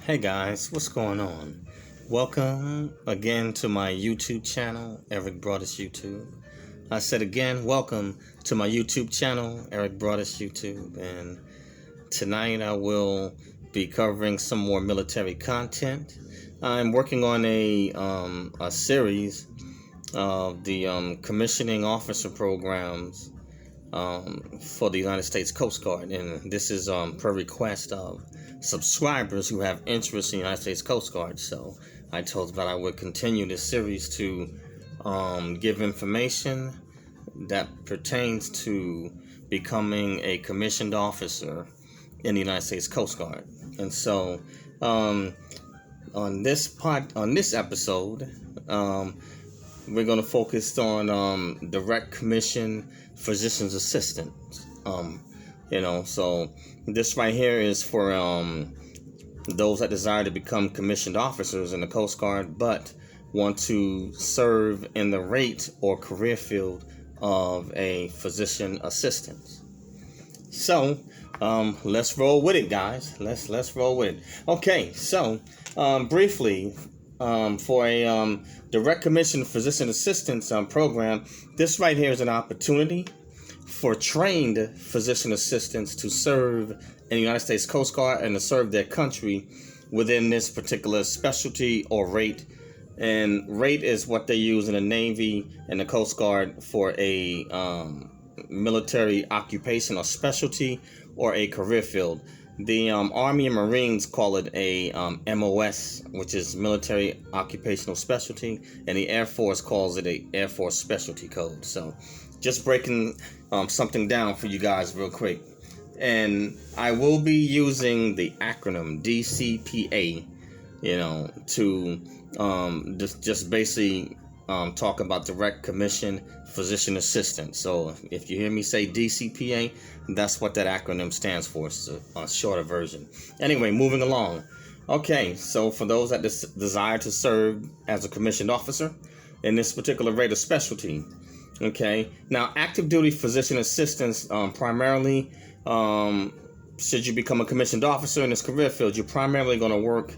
Hey guys, what's going on? Welcome again to my YouTube channel, Eric Broadus YouTube. I said again, welcome to my YouTube channel, Eric Broadus YouTube. And tonight I will be covering some more military content. I'm working on a series of the commissioning officer programs for the United States Coast Guard, and this is per request of subscribers who have interest in the United States Coast Guard. So I told them that I would continue this series to give information that pertains to becoming a commissioned officer in the United States Coast Guard. And so on this episode, we're going to focus on direct commission physician's assistants. So this right here is for those that desire to become commissioned officers in the Coast Guard, but want to serve in the rate or career field of a physician assistant. So let's roll with it, guys. Let's roll with it. Okay, so briefly, for a direct commission physician assistance program, this right here is an opportunity for trained physician assistants to serve in the United States Coast Guard and to serve their country within this particular specialty or rate. And rate is what they use in the Navy and the Coast Guard for a military occupation or specialty or a career field. The Army and Marines call it a MOS, which is Military Occupational Specialty, and the Air Force calls it a Air Force Specialty Code. So just breaking something down for you guys real quick. And I will be using the acronym DCPA, to just basically talk about direct commission physician assistant. So if you hear me say DCPA, that's what that acronym stands for. It's a shorter version. Anyway, moving along. Okay, so for those that desire to serve as a commissioned officer in this particular rate of specialty, okay, now active duty physician assistants primarily, should you become a commissioned officer in this career field, you're primarily going to work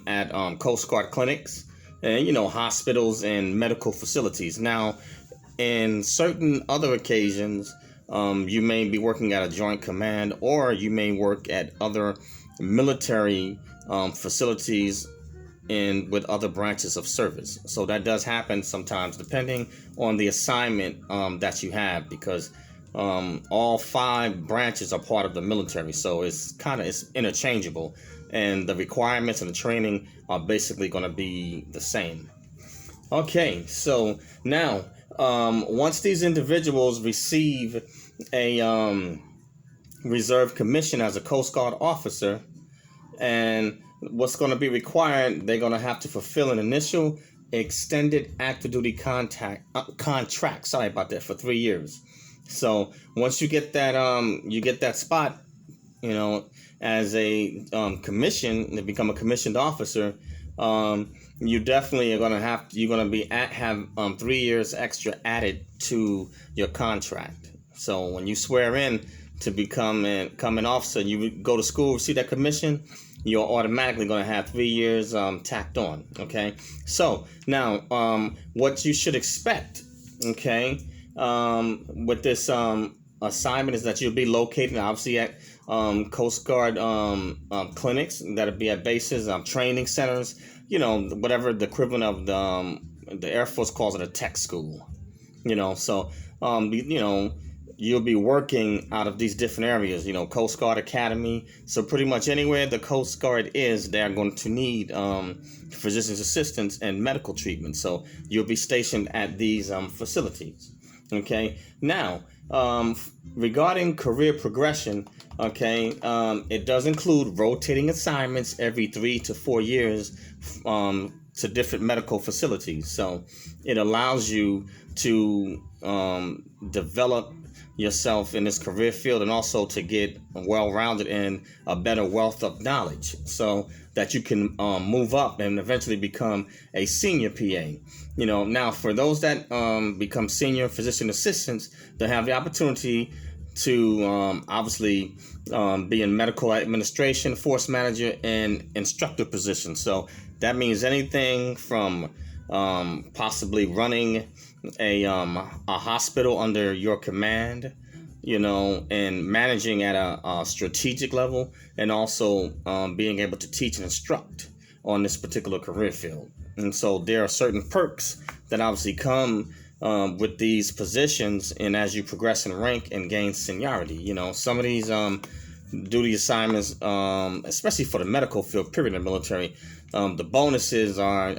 at Coast Guard clinics and hospitals and medical facilities. Now, in certain other occasions, you may be working at a joint command, or you may work at other military facilities with other branches of service. So that does happen sometimes, depending on the assignment that you have, because all 5 branches are part of the military. So it's interchangeable, and the requirements and the training are basically going to be the same. Okay, so now once these individuals receive a reserve commission as a Coast Guard officer, and what's going to be required, they're going to have to fulfill an initial extended active duty contract. Sorry about that, for 3 years. So once you get that spot, as a commission to become a commissioned officer, you definitely are gonna have 3 years extra added to your contract. So when you swear in to become an officer, you go to school, receive that commission, you're automatically going to have 3 years tacked on. Okay, so now what you should expect, okay, with this assignment is that you'll be located obviously at Coast Guard clinics that'll be at bases, training centers, whatever the equivalent of the Air Force calls it, a tech school. So you'll be working out of these different areas, Coast Guard Academy. So pretty much anywhere the Coast Guard is, they're going to need physician's assistants and medical treatment. So you'll be stationed at these facilities. Okay, now regarding career progression, okay, it does include rotating assignments every 3 to 4 years to different medical facilities. So it allows you to develop yourself in this career field, and also to get well-rounded and a better wealth of knowledge, so that you can move up and eventually become a senior PA. Now for those that become senior physician assistants, they have the opportunity to obviously be in medical administration, force manager, and instructor position. So that means anything from possibly running a hospital under your command, and managing at a strategic level, and also being able to teach and instruct on this particular career field. And so there are certain perks that obviously come with these positions, and as you progress in rank and gain seniority, some of these duty assignments, especially for the medical field, period, in the military, the bonuses are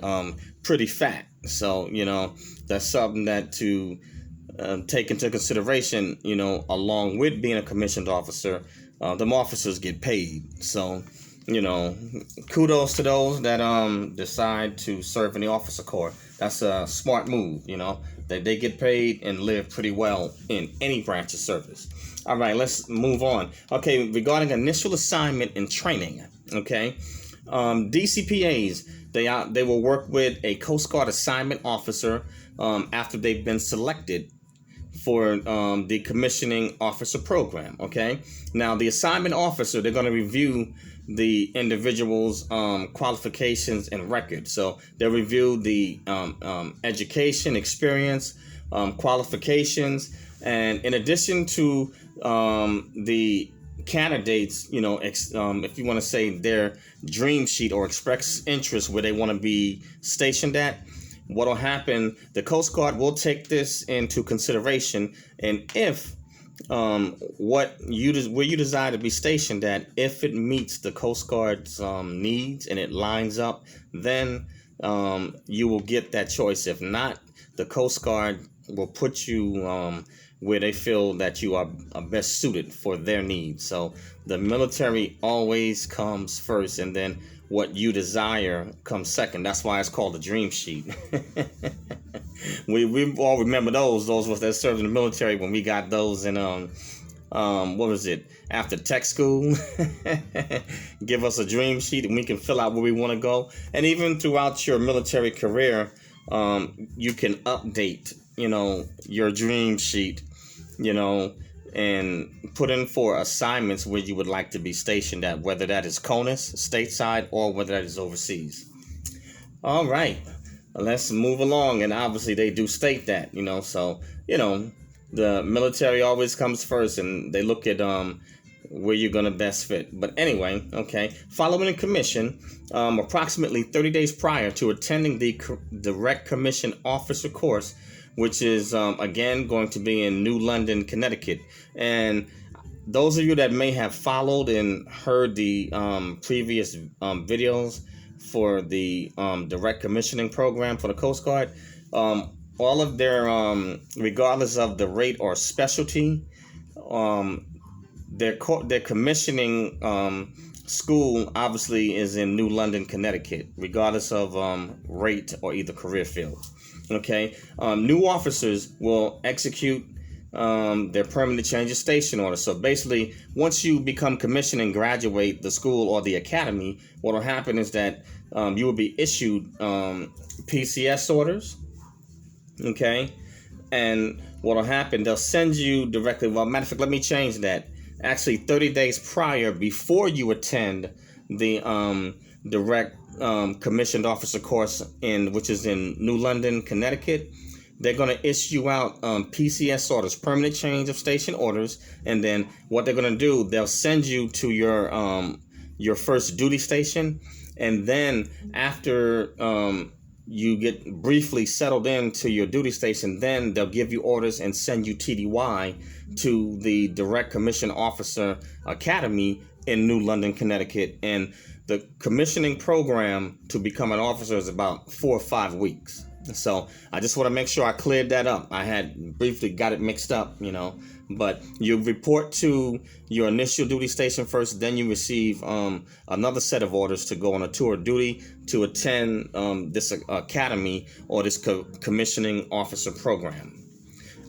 pretty fat. So, that's something that to take into consideration, along with being a commissioned officer. Them officers get paid. So, kudos to those that decide to serve in the officer corps. That's a smart move, that they get paid and live pretty well in any branch of service. All right, let's move on. Okay, regarding initial assignment and training, okay, DCPAs, they will work with a Coast Guard assignment officer after they've been selected for the commissioning officer program. Okay, now the assignment officer, they're going to review the individual's qualifications and record. So they'll review the education, experience, qualifications, and in addition to the candidates, if you want to say their dream sheet or express interest where they want to be stationed at, what will happen, the Coast Guard will take this into consideration, and if where you desire to be stationed at, if it meets the Coast Guard's needs and it lines up, then you will get that choice. If not, the Coast Guard will put you where they feel that you are best suited for their needs. So the military always comes first, and then what you desire comes second. That's why it's called the dream sheet. we all remember those of us that served in the military when we got those in what was it, after tech school. Give us a dream sheet and we can fill out where we want to go. And even throughout your military career, you can update your dream sheet, and put in for assignments where you would like to be stationed at, whether that is CONUS, stateside, or whether that is overseas. All right, let's move along. And obviously they do state that, so, the military always comes first, and they look at where you're going to best fit. But anyway, okay, following a commission, approximately 30 days prior to attending the direct commission officer course, which is, again, going to be in New London, Connecticut. And those of you that may have followed and heard the previous videos for the direct commissioning program for the Coast Guard, all of their, regardless of the rate or specialty, their commissioning school obviously is in New London, Connecticut, regardless of rate or either career field. Okay, new officers will execute their permanent change of station order. So basically, once you become commissioned and graduate the school or the academy, what will happen is that you will be issued PCS orders. Okay, and what will happen, they'll send you directly. Well, matter of fact, let me change that. Actually, 30 days prior, before you attend the direct commissioned officer course which is in New London, Connecticut, they're going to issue out PCS orders, permanent change of station orders, and then what they're going to do, they'll send you to your first duty station, and then after you get briefly settled into your duty station, then they'll give you orders and send you TDY to the Direct Commission Officer Academy in New London, Connecticut. And the commissioning program to become an officer is about 4 or 5 weeks. So I just want to make sure I cleared that up. I had briefly got it mixed up, but you report to your initial duty station first, then you receive another set of orders to go on a tour of duty to attend this academy or this commissioning officer program.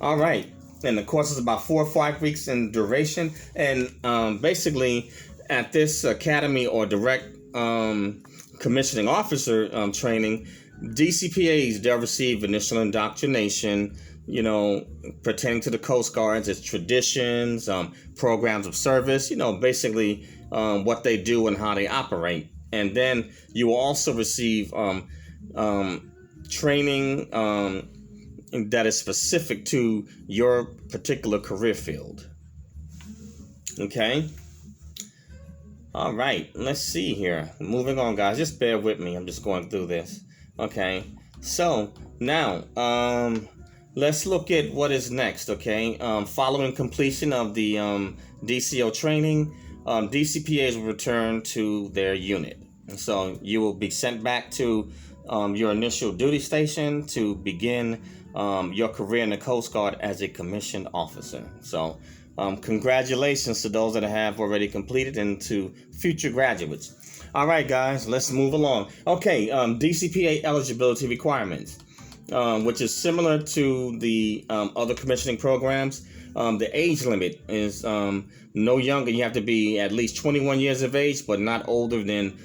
All right. And the course is about 4 or 5 weeks in duration. And basically at this academy or direct commissioning officer training, DCPAs, they'll receive initial indoctrination, you know, pertaining to the Coast Guards, its traditions, programs of service, basically what they do and how they operate. And then you will also receive training that is specific to your particular career field. Okay? All right, let's see here. Moving on, guys. Just bear with me. I'm just going through this. Okay, so now let's look at what is next. Okay, following completion of the DCO training, DCPAs will return to their unit. So you will be sent back to your initial duty station to begin your career in the Coast Guard as a commissioned officer. So congratulations to those that have already completed and to future graduates. All right, guys, let's move along. Okay, DCPA eligibility requirements, which is similar to the other commissioning programs. The age limit is no younger. You have to be at least 21 years of age, but not older than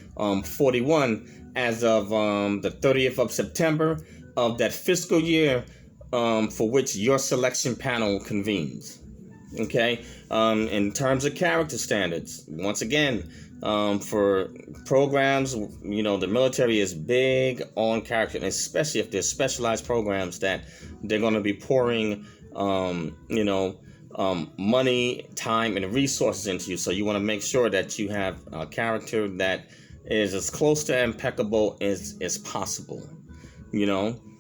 41 as of the 30th of September of that fiscal year for which your selection panel convenes. Okay, in terms of character standards, once again, for programs, the military is big on character, and especially if there's specialized programs that they're going to be pouring, money, time, and resources into you. So you want to make sure that you have a character that is as close to impeccable as possible.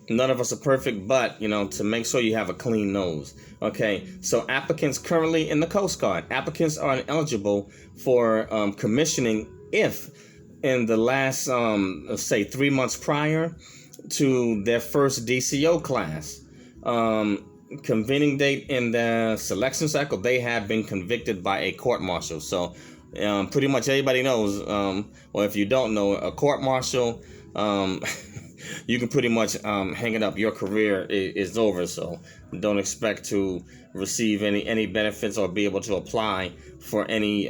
None of us are perfect, but, to make sure you have a clean nose. Okay, so applicants currently in the Coast Guard, applicants are ineligible for commissioning if in the last, let's say, 3 months prior to their first DCO class, convening date in the selection cycle, they have been convicted by a court-martial. So pretty much everybody knows, or if you don't know, a court-martial, you can pretty much hang it up. Your career is over, so don't expect to receive any benefits or be able to apply for any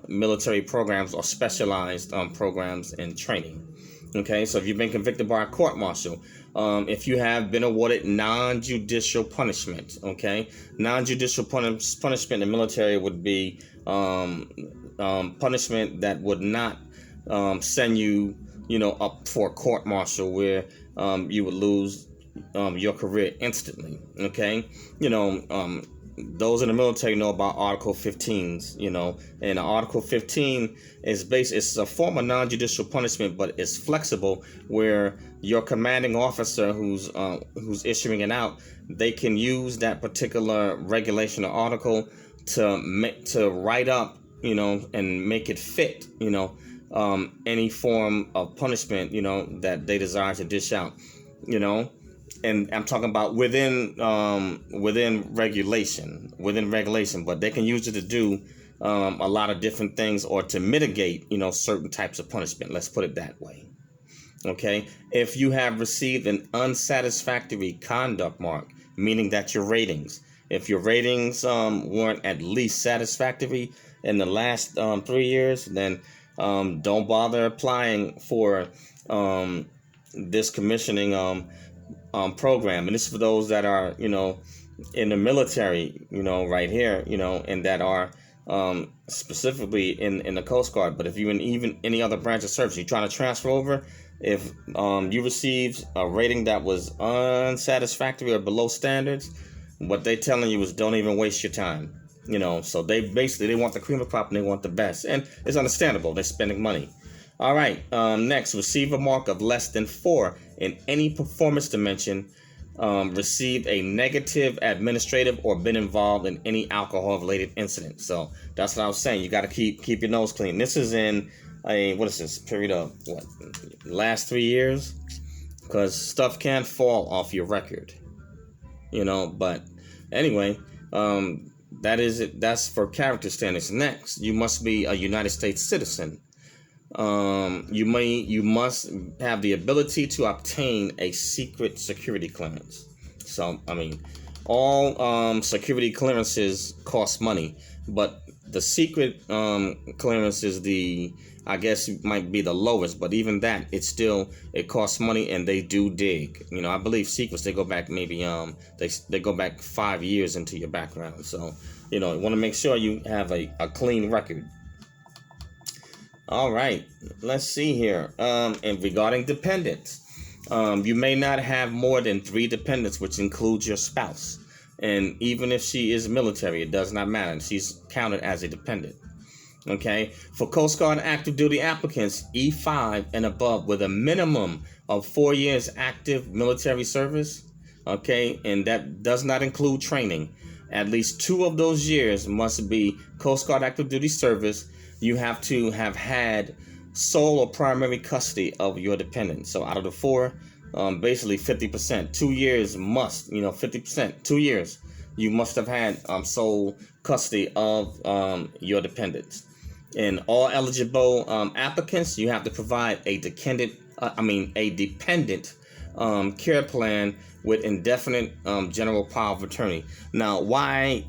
military programs or specialized programs and training. Okay, so if you've been convicted by a court-martial, if you have been awarded non-judicial punishment, okay, non-judicial punishment in the military would be punishment that would not send you up for a court-martial where you would lose your career instantly. Okay, those in the military know about Article 15s. And Article 15 is it's a form of non-judicial punishment, but it's flexible, where your commanding officer who's issuing it out, they can use that particular regulation or article to write up, and make it fit, any form of punishment, that they desire to dish out, and I'm talking about within regulation, but they can use it to do a lot of different things or to mitigate, certain types of punishment. Let's put it that way. Okay, if you have received an unsatisfactory conduct mark, meaning that your ratings, if your ratings weren't at least satisfactory in the last 3 years, then don't bother applying for this commissioning program. And this is for those that are, in the military, right here, and that are specifically in the Coast Guard. But if you're in even any other branch of service, you're trying to transfer over, if you received a rating that was unsatisfactory or below standards, what they're telling you is don't even waste your time. So they want the cream of the crop and they want the best. And it's understandable. They're spending money. All right. Next, receive a mark of less than 4 in any performance dimension, received a negative administrative or been involved in any alcohol-related incident. So that's what I was saying. You got to keep your nose clean. This is in period of last 3 years, because stuff can fall off your record. But anyway, that is it. That's for character standards. Next, you must be a United States citizen. You must have the ability to obtain a secret security clearance. So, all security clearances cost money, but The secret clearance is I guess might be the lowest, but even that, it costs money, and they do dig. I believe secrets, they go back maybe they go back 5 years into your background. So you want to make sure you have a clean record. All right, let's see here. And regarding dependents, you may not have more than 3 dependents, which includes your spouse. And even if she is military, it does not matter. She's counted as a dependent. Okay, for Coast Guard active duty applicants, E5 and above, with a minimum of 4 years active military service. Okay, and that does not include training. At least 2 of those years must be Coast Guard active duty service. You have to have had sole or primary custody of your dependent. So out of the 4, basically 50%. 2 years must, 50%. 2 years, you must have had sole custody of your dependents. And all eligible applicants, you have to provide a dependent care plan with indefinite general power of attorney. Now, why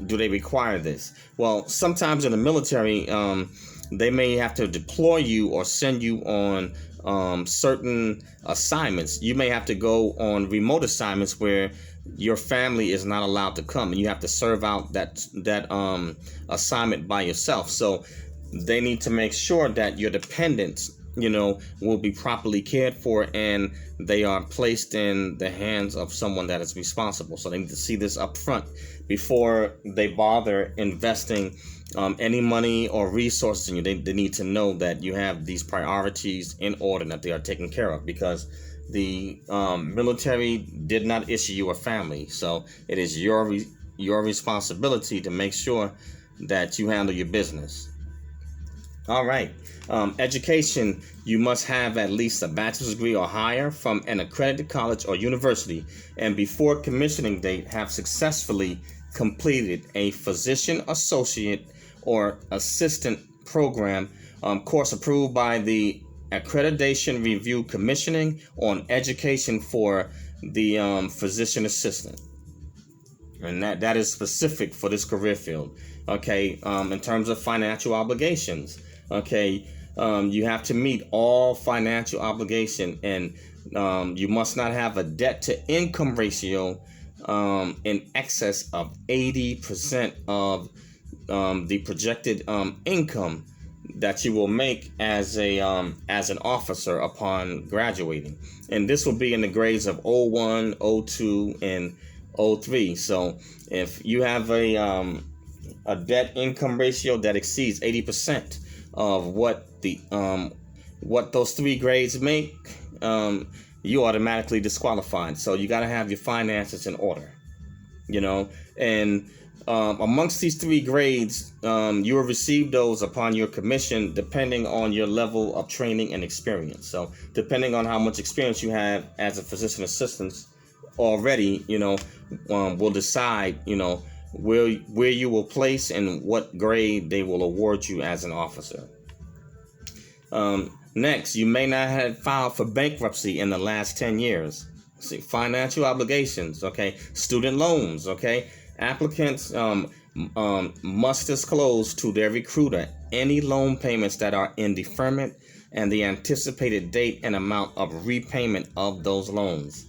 do they require this? Well, sometimes in the military, they may have to deploy you or send you on certain assignments. You may have to go on remote assignments where your family is not allowed to come, and you have to serve out that assignment by yourself. So they need to make sure that your dependents, will be properly cared for, and they are placed in the hands of someone that is responsible. So they need to see this up front before they bother investing any money or resources in you. They need to know that you have these priorities in order, that they are taken care of, because the military did not issue you a family. So it is your responsibility to make sure that you handle your business. All right. Education, you must have at least a bachelor's degree or higher from an accredited college or university, and before commissioning date have successfully completed a physician associate or assistant program course approved by the Accreditation Review Commissioning on Education for the physician assistant. And that is specific for this career field. Okay, in terms of financial obligations, okay, you have to meet all financial obligation, and you must not have a debt to income ratio in excess of 80% of the projected income that you will make as an officer upon graduating. And this will be in the grades of 01, 02, and 03. So if you have a debt income ratio that exceeds 80% of what those 3 grades make, you automatically disqualified. So you got to have your finances in order, and amongst these 3 grades, you will receive those upon your commission, depending on your level of training and experience. So depending on how much experience you have as a physician assistant already, will decide, where you will place and what grade they will award you as an officer. Next, you may not have filed for bankruptcy in the last 10 years. See, financial obligations, okay? Student loans, okay? Applicants must disclose to their recruiter any loan payments that are in deferment and the anticipated date and amount of repayment of those loans.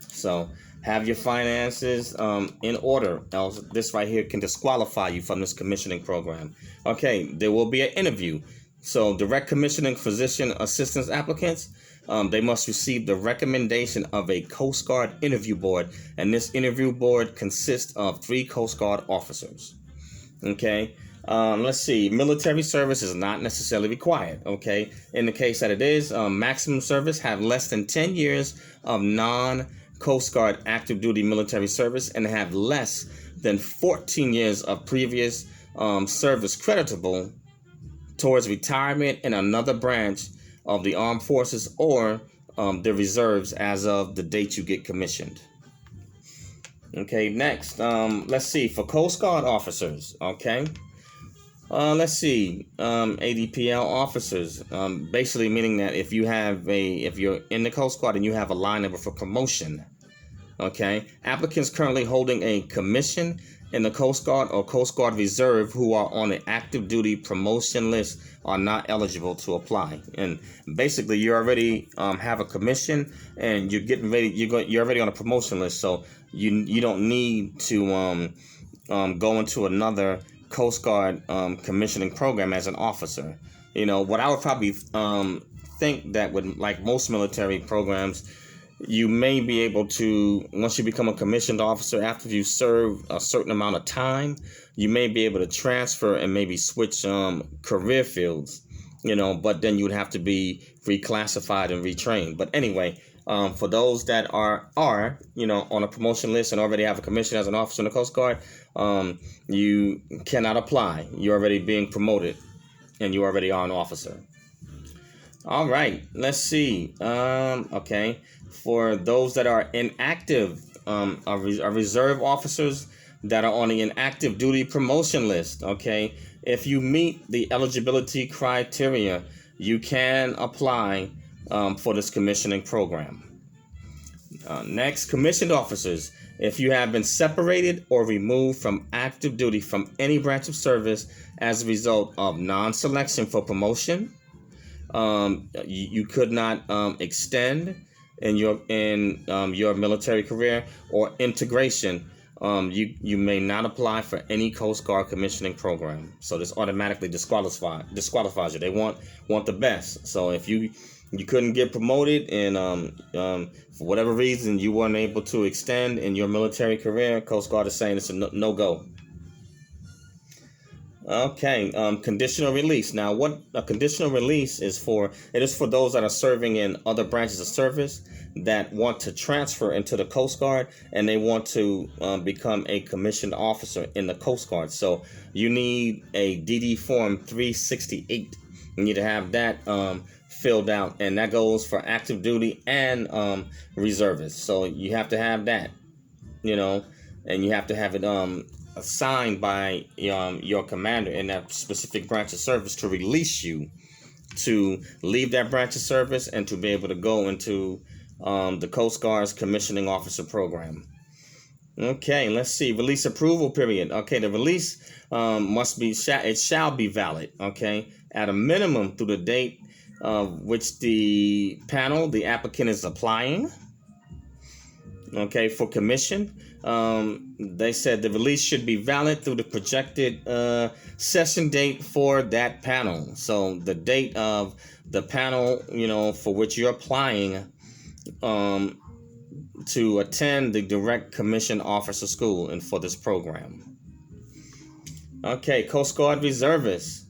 So have your finances in order, else this right here can disqualify you from this commissioning program. Okay, there will be an interview. So direct commissioning physician assistance applicants, they must receive the recommendation of a Coast Guard interview board, and this interview board consists of 3 Coast Guard officers. Okay, let's see. Military service is not necessarily required. Okay, in the case that it is, maximum service, have less than 10 years of non-Coast Guard active duty military service, and have less than 14 years of previous service creditable towards retirement in another branch of the armed forces or the reserves as of the date you get commissioned. Okay, next, let's see, for Coast Guard officers, okay, let's see, ADPL officers, basically meaning that if you're in the Coast Guard and you have a line number for promotion, okay, applicants currently holding a commission in the Coast Guard or Coast Guard Reserve who are on the active duty promotion list are not eligible to apply. And basically, you already have a commission, and you're getting ready. You're already on a promotion list, so you don't need to go into another Coast Guard commissioning program as an officer. What I would probably think that with like most military programs, you may be able to, once you become a commissioned officer, after you serve a certain amount of time, you may be able to transfer and maybe switch career fields, but then you would have to be reclassified and retrained. But anyway, for those that are on a promotion list and already have a commission as an officer in the Coast Guard, you cannot apply. You're already being promoted, and you already are an officer. All right, let's see. Okay, for those that are inactive, are reserve officers that are on the inactive duty promotion list. Okay, if you meet the eligibility criteria, you can apply for this commissioning program. Next, commissioned officers. If you have been separated or removed from active duty from any branch of service as a result of non-selection for promotion, you could not extend in your military career, or integration. You may not apply for any Coast Guard commissioning program. So this automatically disqualifies you. They want the best. So if you couldn't get promoted and for whatever reason you weren't able to extend in your military career, Coast Guard is saying it's a no-go. Okay, conditional release. Now, what a conditional release is for, it is for those that are serving in other branches of service that want to transfer into the Coast Guard, and they want to become a commissioned officer in the Coast Guard. So you need a DD Form 368. You need to have that filled out, and that goes for active duty and reservists. So you have to have that, and you have to have it assigned by your commander in that specific branch of service to release you to leave that branch of service and to be able to go into the Coast Guard's commissioning officer program. Okay, let's see. Release approval period. Okay, the release it shall be valid, okay, at a minimum through the date of which the applicant is applying, okay, for commission. They said the release should be valid through the projected session date for that panel. So the date of the panel, for which you're applying to attend the direct commission officer school and for this program. Okay, Coast Guard reservists,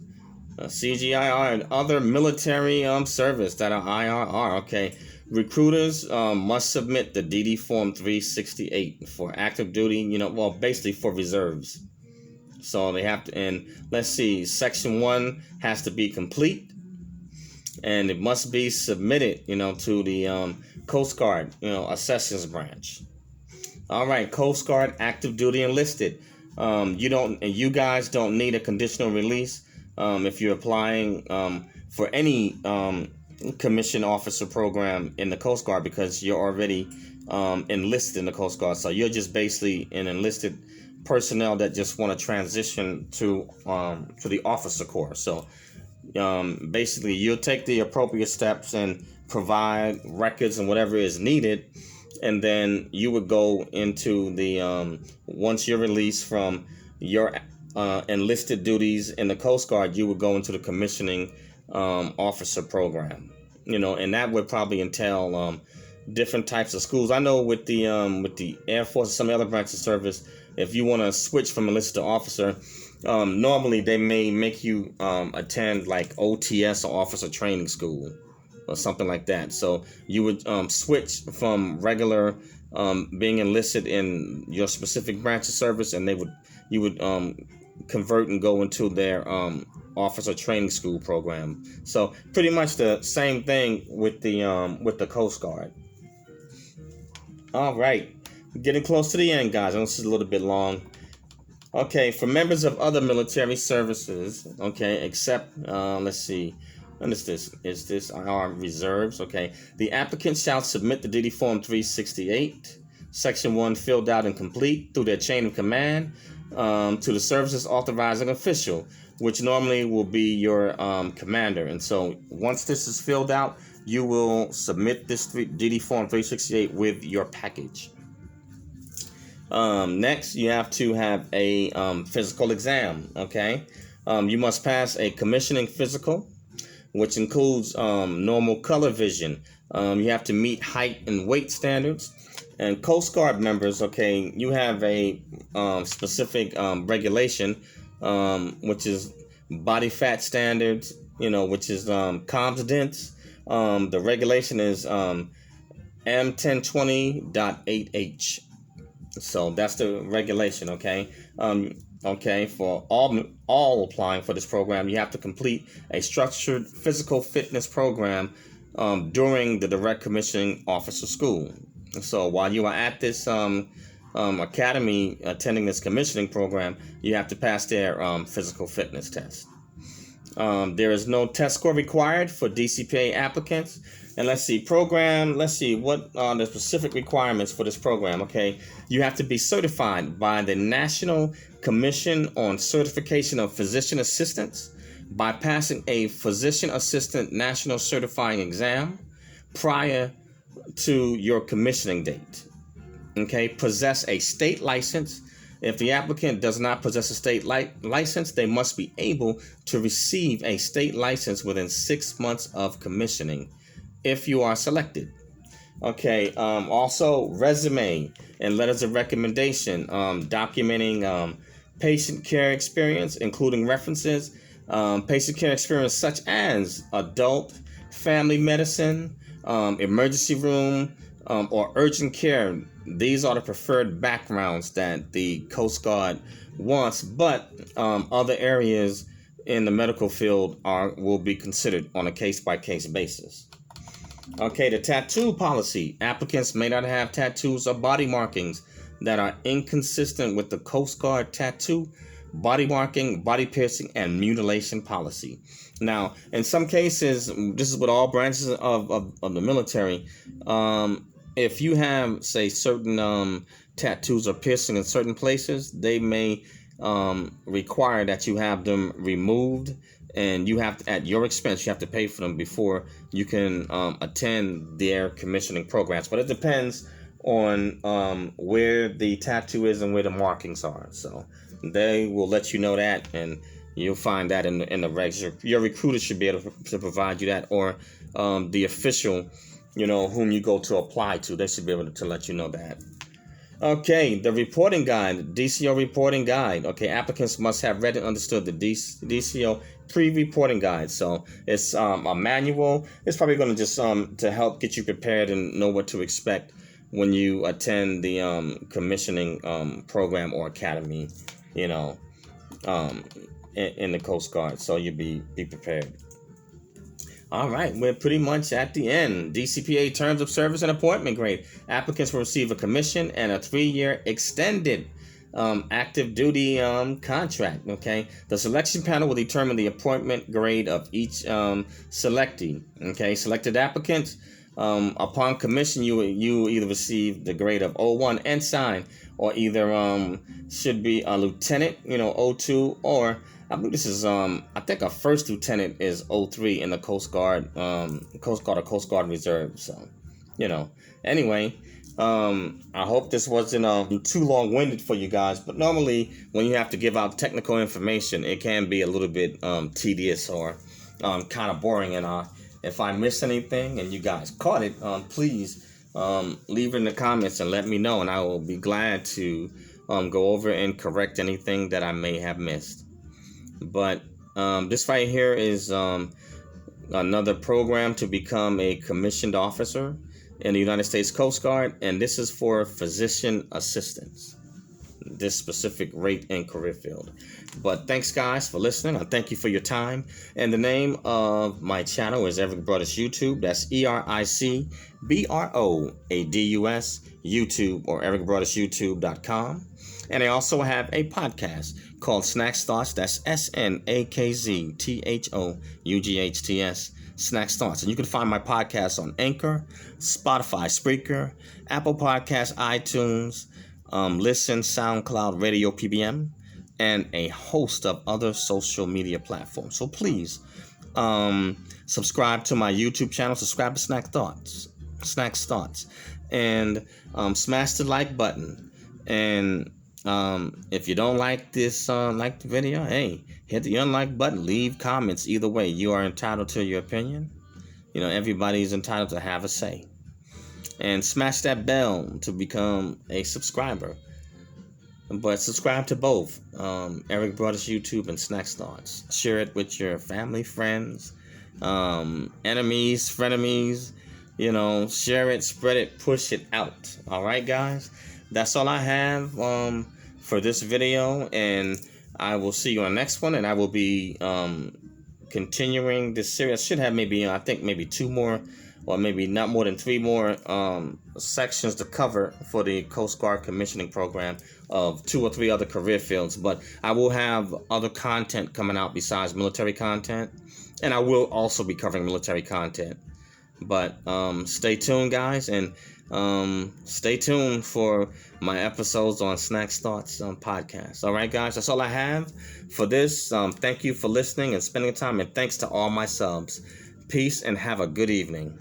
CGIR, and other military service that are IRR. Okay. Recruiters must submit the DD Form 368 for active duty, basically for reserves. So they have to, and let's see, Section 1 has to be complete, and it must be submitted, to the Coast Guard, assessors branch. All right, Coast Guard active duty enlisted. You guys don't need a conditional release if you're applying for any commission officer program in the Coast Guard, because you're already enlisted in the Coast Guard. So you're just basically an enlisted personnel that just want to transition to the officer corps. So basically you'll take the appropriate steps and provide records and whatever is needed, and then you would go into the once you're released from your enlisted duties in the Coast Guard, you would go into the commissioning officer program, and that would probably entail different types of schools. I know with the Air Force and some other branches of service, if you want to switch from enlisted to officer, normally they may make you attend like OTS, or officer training school, or something like that. So you would switch from regular being enlisted in your specific branch of service, and you would convert and go into their officer training school program. So pretty much the same thing with the Coast Guard. All right, getting close to the end, guys. I know this is a little bit long. Okay, for members of other military services, okay, except let's see, what is this? Is this our reserves? Okay, the applicant shall submit the DD Form 368, Section 1, filled out and complete through their chain of command to the services authorizing official, which normally will be your commander. And so once this is filled out, you will submit this DD Form 368 with your package. Next, you have to have a physical exam, okay? You must pass a commissioning physical, which includes normal color vision. You have to meet height and weight standards. And Coast Guard members, okay, you have a specific regulation, which is body fat standards, which is confidence. The regulation is M1020.8H. So that's the regulation, okay? Okay, for all applying for this program, you have to complete a structured physical fitness program during the direct commissioning officer school. So while you are at this academy attending this commissioning program, you have to pass their physical fitness test. There is no test score required for DCPA applicants. And let's see, what are the specific requirements for this program? Okay, you have to be certified by the National Commission on Certification of Physician Assistants by passing a Physician Assistant National Certifying Exam prior to your commissioning date. Okay, possess a state license. If the applicant does not possess a state license, they must be able to receive a state license within 6 months of commissioning if you are selected. Okay, also resume and letters of recommendation, documenting patient care experience, including references, patient care experience such as adult, family medicine, emergency room, or urgent care. These are the preferred backgrounds that the Coast Guard wants, but other areas in the medical field will be considered on a case-by-case basis. Okay, the tattoo policy. Applicants may not have tattoos or body markings that are inconsistent with the Coast Guard tattoo, body marking, body piercing, and mutilation policy. Now, in some cases, this is with all branches of the military, if you have, say, certain tattoos or piercing in certain places, they may require that you have them removed, and you have to, at your expense, you have to pay for them before you can attend their commissioning programs. But it depends on where the tattoo is and where the markings are. So they will let you know that, and you'll find that in the regs. Your recruiter should be able to provide you that, or the official, whom you go to apply to, they should be able to let you know that. Okay, the reporting guide, DCO reporting guide. Okay, applicants must have read and understood the DCO pre-reporting guide. So it's a manual. It's probably going to just to help get you prepared and know what to expect when you attend the commissioning program or academy, in the Coast Guard. So you'll be prepared. All right, we're pretty much at the end. DCPA terms of service and appointment grade. Applicants will receive a commission and a 3-year extended active duty contract. Okay, the selection panel will determine the appointment grade of each selectee. Okay, selected applicants upon commission, you either receive the grade of 01 ensign, or either should be a lieutenant, 02, or I believe this is I think a first lieutenant is 03 in the Coast Guard or Coast Guard Reserve. So, anyway, I hope this wasn't too long-winded for you guys, but normally when you have to give out technical information, it can be a little bit tedious or kind of boring. And if I missed anything and you guys caught it, please leave it in the comments and let me know, and I will be glad to go over and correct anything that I may have missed. But this right here is another program to become a commissioned officer in the United States Coast Guard, and this is for physician assistants, this specific rate and career field. But thanks, guys, for listening. I thank you for your time. And the name of my channel is Eric Broadus YouTube. That's EricBroadus YouTube, or ericbroadusyoutube.com. And I also have a podcast called Snacks Thoughts. That's SNAKZTHOUGHTS. Snacks Thoughts. And you can find my podcast on Anchor, Spotify, Spreaker, Apple Podcasts, iTunes, Listen, SoundCloud, Radio PBM, and a host of other social media platforms. So please subscribe to my YouTube channel, subscribe to Snack's Thoughts, and smash the like button. And if you don't like this, like the video, hey, hit the unlike button, leave comments. Either way, you are entitled to your opinion. You know, everybody's entitled to have a say. And smash that bell to become a subscriber. But subscribe to both Eric Brothers YouTube and Snack's Thoughts. Share it with your family, friends, enemies, frenemies. You know, share it, spread it, push it out. All right, guys? That's all I have for this video. And I will see you on the next one. And I will be continuing this series. I should have maybe 2 more, or maybe not more than 3 more sections to cover for the Coast Guard commissioning program of 2 or 3 other career fields. But I will have other content coming out besides military content, and I will also be covering military content. But stay tuned, guys, and stay tuned for my episodes on Snack's Thoughts podcast. All right, guys, that's all I have for this. Thank you for listening and spending time, and thanks to all my subs. Peace and have a good evening.